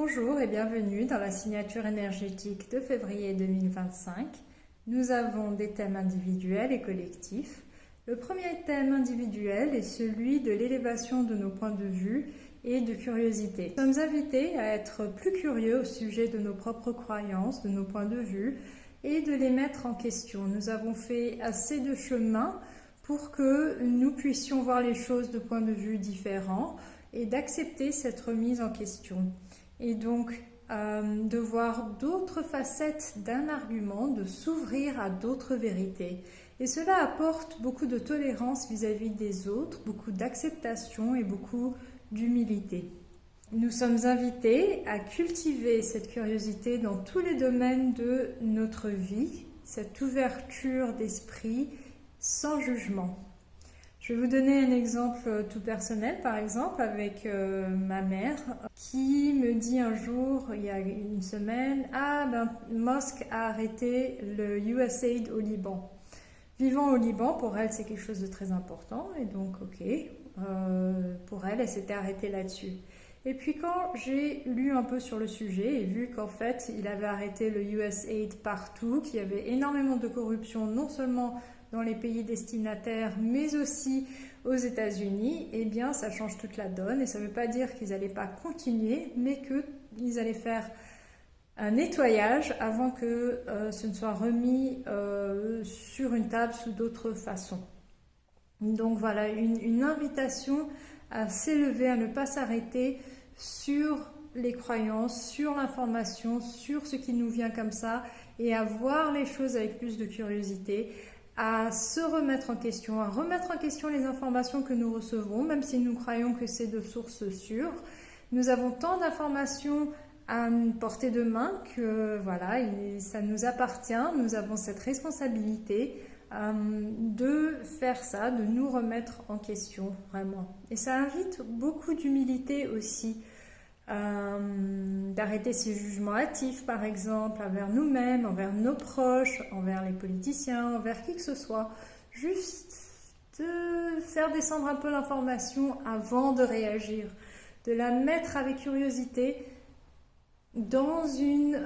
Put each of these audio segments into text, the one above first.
Bonjour et bienvenue dans la signature énergétique de février 2025. Nous avons des thèmes individuels et collectifs. Le premier thème individuel est celui de l'élévation de nos points de vue et de curiosité. Nous sommes invités à être plus curieux au sujet de nos propres croyances, de nos points de vue et de les mettre en question. Nous avons fait assez de chemin pour que nous puissions voir les choses de points de vue différents et d'accepter cette remise en question. Et donc, de voir d'autres facettes d'un argument, de s'ouvrir à d'autres vérités. Et cela apporte beaucoup de tolérance vis-à-vis des autres, beaucoup d'acceptation et beaucoup d'humilité. Nous sommes invités à cultiver cette curiosité dans tous les domaines de notre vie, cette ouverture d'esprit sans jugement. Je vais vous donner un exemple tout personnel, par exemple, avec ma mère qui me dit un jour, il y a une semaine, Musk a arrêté le USAID au Liban. Vivant au Liban, pour elle, c'est quelque chose de très important, et donc, pour elle s'était arrêtée là-dessus. Et puis quand j'ai lu un peu sur le sujet et vu qu'en fait, il avait arrêté le USAID partout, qu'il y avait énormément de corruption, non seulement dans les pays destinataires, mais aussi aux États-Unis, eh bien, ça change toute la donne. Et ça ne veut pas dire qu'ils n'allaient pas continuer, mais qu'ils allaient faire un nettoyage avant que ce ne soit remis sur une table sous d'autres façons. Donc voilà, une invitation à s'élever, à ne pas s'arrêter sur les croyances, sur l'information, sur ce qui nous vient comme ça, et à voir les choses avec plus de curiosité, à se remettre en question, à remettre en question les informations que nous recevons, même si nous croyons que c'est de sources sûres. Nous avons tant d'informations à portée de main que voilà, ça nous appartient, nous avons cette responsabilité de faire ça, de nous remettre en question, vraiment. Et ça invite beaucoup d'humilité aussi, d'arrêter ces jugements hâtifs, par exemple, envers nous-mêmes, envers nos proches, envers les politiciens, envers qui que ce soit. Juste de faire descendre un peu l'information avant de réagir, de la mettre avec curiosité dans une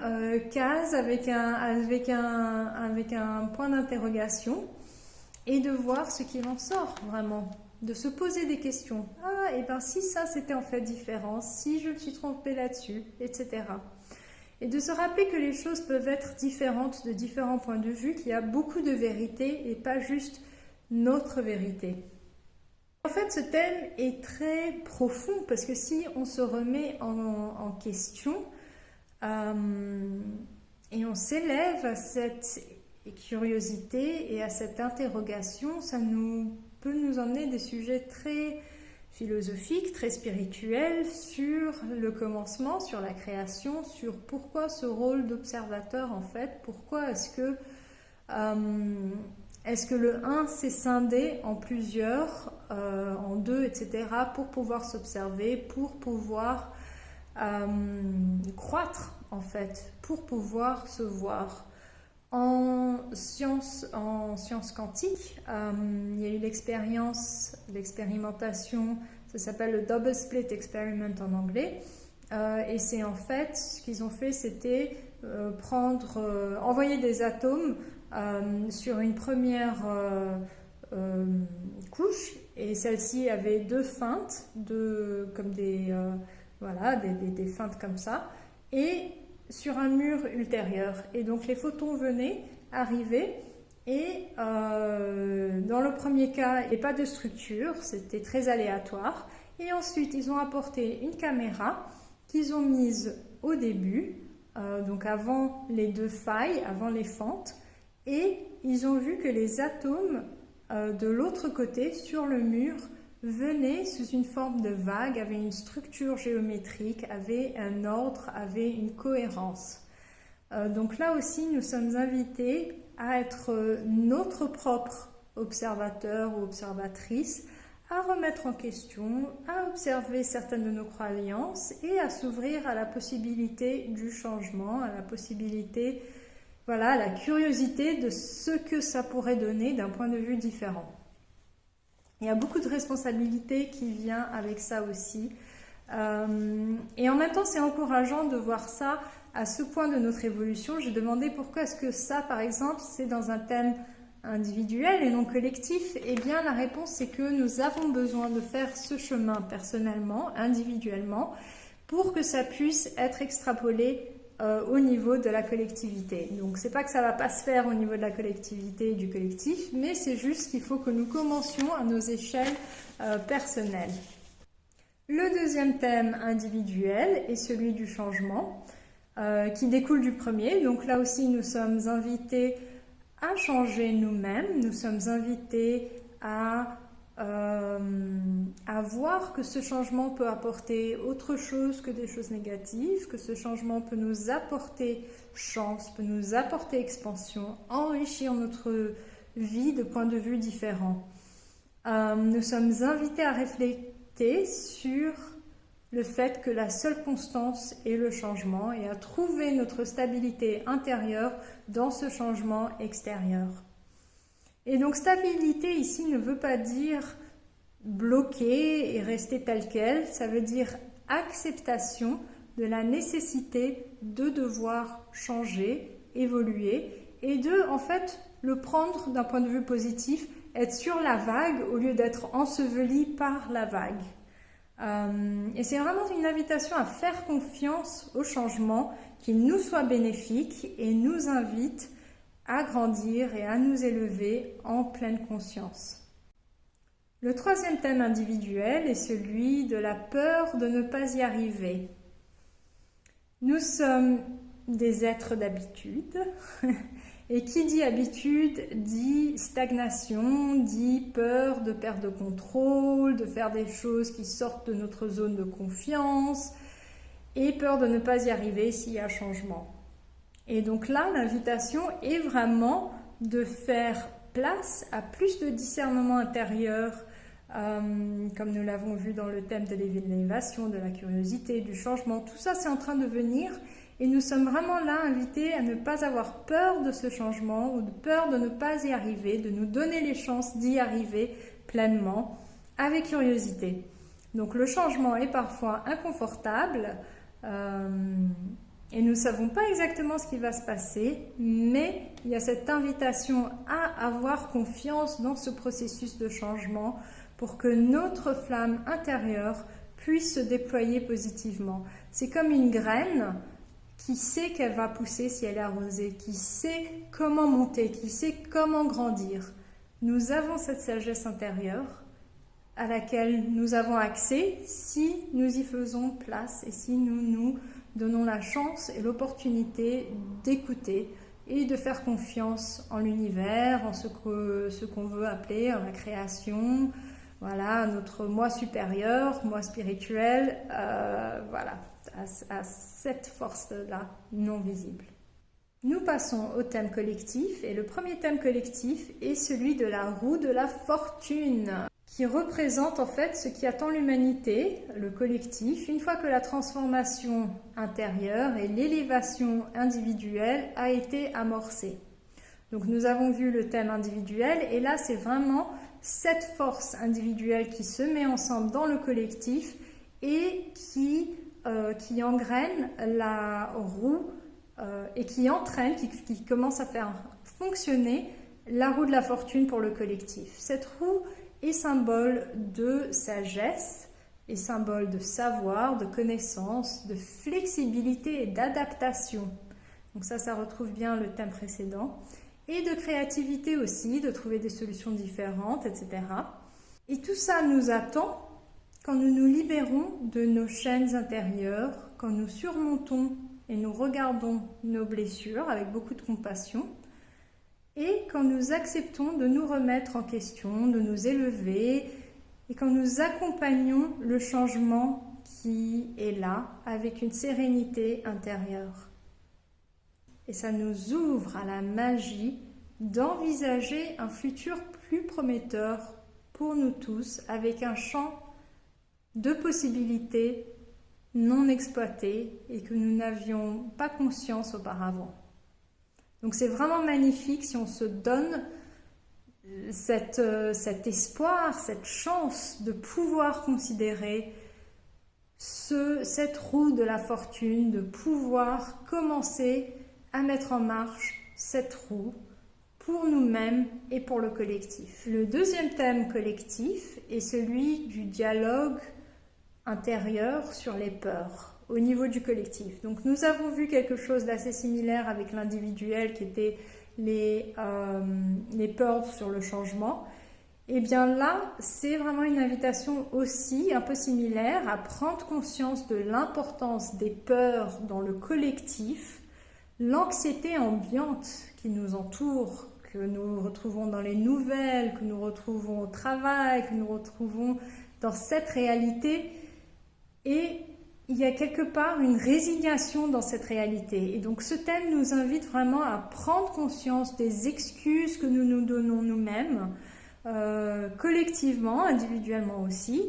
case avec un point d'interrogation et de voir ce qu'il en sort vraiment, de se poser des questions. Et bien si ça c'était en fait différent, si je me suis trompée là-dessus, etc. Et de se rappeler que les choses peuvent être différentes de différents points de vue, qu'il y a beaucoup de vérité et pas juste notre vérité. En fait, ce thème est très profond parce que si on se remet en question, et on s'élève à cette curiosité et à cette interrogation, ça peut nous emmener des sujets très philosophiques, très spirituels sur le commencement, sur la création, sur pourquoi ce rôle d'observateur en fait, pourquoi est-ce que le un s'est scindé en plusieurs, en deux, etc., pour pouvoir s'observer, pour pouvoir croître en fait, pour pouvoir se voir. En sciences quantiques, il y a eu l'expérimentation, ça s'appelle le Double Split Experiment en anglais, et c'est en fait, ce qu'ils ont fait, c'était envoyer des atomes sur une première couche, et celle-ci avait deux feintes, comme des feintes comme ça, et sur un mur ultérieur. Et donc les photons arrivaient, et dans le premier cas, il n'y avait pas de structure, c'était très aléatoire. Et ensuite, ils ont apporté une caméra qu'ils ont mise au début, donc avant les deux failles, avant les fentes, et ils ont vu que les atomes de l'autre côté, sur le mur, venaient sous une forme de vague, avaient une structure géométrique, avaient un ordre, avaient une cohérence. Donc là aussi, nous sommes invités à être notre propre observateur ou observatrice, à remettre en question, à observer certaines de nos croyances et à s'ouvrir à la possibilité du changement, à la possibilité, à la curiosité de ce que ça pourrait donner d'un point de vue différent. Il y a beaucoup de responsabilités qui viennent avec ça aussi. Et en même temps, c'est encourageant de voir ça à ce point de notre évolution. J'ai demandé pourquoi est-ce que ça, par exemple, c'est dans un thème individuel et non collectif. Eh bien, la réponse, c'est que nous avons besoin de faire ce chemin personnellement, individuellement, pour que ça puisse être extrapolé au niveau de la collectivité. Donc, c'est pas que ça va pas se faire au niveau de la collectivité et du collectif, mais c'est juste qu'il faut que nous commencions à nos échelles personnelles. Le deuxième thème individuel est celui du changement, qui découle du premier. Donc là aussi, nous sommes invités à changer nous-mêmes, nous sommes invités à voir que ce changement peut apporter autre chose que des choses négatives, que ce changement peut nous apporter chance, peut nous apporter expansion, enrichir notre vie de points de vue différents. Nous sommes invités à réfléchir sur le fait que la seule constance est le changement et à trouver notre stabilité intérieure dans ce changement extérieur. Et donc stabilité ici ne veut pas dire bloquer et rester tel quel, ça veut dire acceptation de la nécessité de devoir changer, évoluer et de en fait le prendre d'un point de vue positif, être sur la vague au lieu d'être enseveli par la vague. Et c'est vraiment une invitation à faire confiance au changement, qu'il nous soit bénéfique et nous invite à grandir et à nous élever en pleine conscience. Le troisième thème individuel est celui de la peur de ne pas y arriver. Nous sommes des êtres d'habitude. Et qui dit habitude dit stagnation, dit peur de perdre de contrôle, de faire des choses qui sortent de notre zone de confiance et peur de ne pas y arriver s'il y a changement. Et donc là, l'invitation est vraiment de faire place à plus de discernement intérieur, comme nous l'avons vu dans le thème de l'élévation, de la curiosité, du changement. Tout ça, c'est en train de venir. Et nous sommes vraiment là invités à ne pas avoir peur de ce changement ou de peur de ne pas y arriver, de nous donner les chances d'y arriver pleinement avec curiosité. Donc le changement est parfois inconfortable et nous ne savons pas exactement ce qui va se passer, mais il y a cette invitation à avoir confiance dans ce processus de changement pour que notre flamme intérieure puisse se déployer positivement. C'est comme une graine qui sait qu'elle va pousser si elle est arrosée, qui sait comment monter, qui sait comment grandir. Nous avons cette sagesse intérieure à laquelle nous avons accès si nous y faisons place et si nous nous donnons la chance et l'opportunité d'écouter et de faire confiance en l'univers, en ce qu'on veut appeler la création, voilà, notre moi supérieur, moi spirituel, voilà, à cette force-là non visible. Nous passons au thème collectif et le premier thème collectif est celui de la roue de la fortune qui représente en fait ce qui attend l'humanité, le collectif, une fois que la transformation intérieure et l'élévation individuelle a été amorcée. Donc nous avons vu le thème individuel et là c'est vraiment cette force individuelle qui se met ensemble dans le collectif et qui engraine la roue et qui entraîne, qui commence à faire fonctionner la roue de la fortune pour le collectif. Cette roue est symbole de sagesse, est symbole de savoir, de connaissance, de flexibilité et d'adaptation. Donc ça retrouve bien le thème précédent. Et de créativité aussi, de trouver des solutions différentes, etc. Et tout ça nous attend quand nous nous libérons de nos chaînes intérieures, quand nous surmontons et nous regardons nos blessures avec beaucoup de compassion, et quand nous acceptons de nous remettre en question, de nous élever, et quand nous accompagnons le changement qui est là avec une sérénité intérieure. Et ça nous ouvre à la magie d'envisager un futur plus prometteur pour nous tous, avec un champ de possibilités non exploitées et que nous n'avions pas conscience auparavant. Donc c'est vraiment magnifique si on se donne cet espoir, cette chance de pouvoir considérer cette roue de la fortune, de pouvoir commencer à mettre en marche cette roue pour nous-mêmes et pour le collectif. Le deuxième thème collectif est celui du dialogue intérieur sur les peurs au niveau du collectif. Donc nous avons vu quelque chose d'assez similaire avec l'individuel qui était les peurs sur le changement. Et bien là, c'est vraiment une invitation aussi un peu similaire à prendre conscience de l'importance des peurs dans le collectif, l'anxiété ambiante qui nous entoure, que nous retrouvons dans les nouvelles, que nous retrouvons au travail, que nous retrouvons dans cette réalité. Et il y a quelque part une résignation dans cette réalité. Et donc ce thème nous invite vraiment à prendre conscience des excuses que nous nous donnons nous-mêmes, collectivement, individuellement aussi,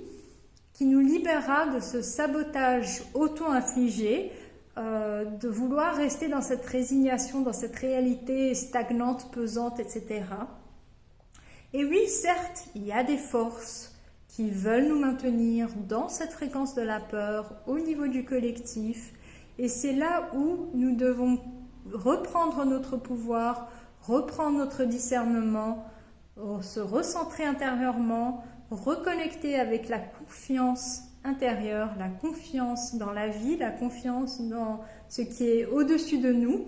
qui nous libérera de ce sabotage auto-infligé, de vouloir rester dans cette résignation, dans cette réalité stagnante, pesante, etc. Et oui, certes, il y a des forces qui veulent nous maintenir dans cette fréquence de la peur au niveau du collectif. Et c'est là où nous devons reprendre notre pouvoir, reprendre notre discernement, se recentrer intérieurement, reconnecter avec la confiance intérieure, la confiance dans la vie, la confiance dans ce qui est au-dessus de nous,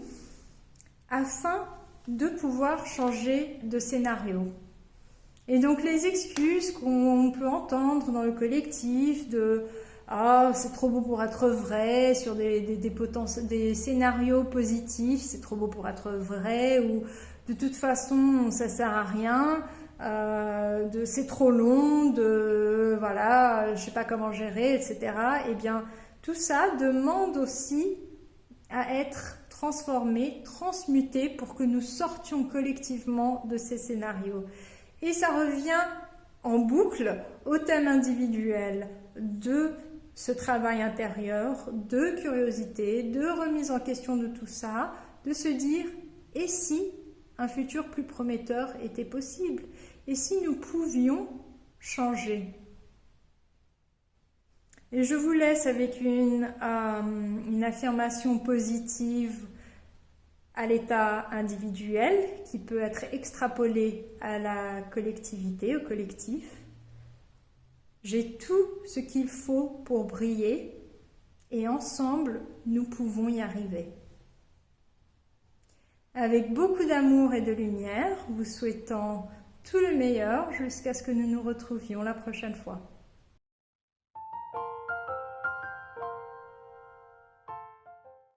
afin de pouvoir changer de scénario. Et donc les excuses qu'on peut entendre dans le collectif de « Ah, c'est trop beau pour être vrai » sur des scénarios positifs, c'est trop beau pour être vrai, ou de toute façon ça sert à rien, c'est trop long, voilà, je sais pas comment gérer, etc. Eh bien, tout ça demande aussi à être transformé, transmuté pour que nous sortions collectivement de ces scénarios. Et ça revient en boucle au thème individuel de ce travail intérieur, de curiosité, de remise en question de tout ça, de se dire « et si un futur plus prometteur était possible ? Et si nous pouvions changer ?» Et je vous laisse avec une affirmation positive à l'état individuel qui peut être extrapolée à la collectivité, au collectif. J'ai tout ce qu'il faut pour briller et ensemble, nous pouvons y arriver. Avec beaucoup d'amour et de lumière, vous souhaitant tout le meilleur jusqu'à ce que nous nous retrouvions la prochaine fois.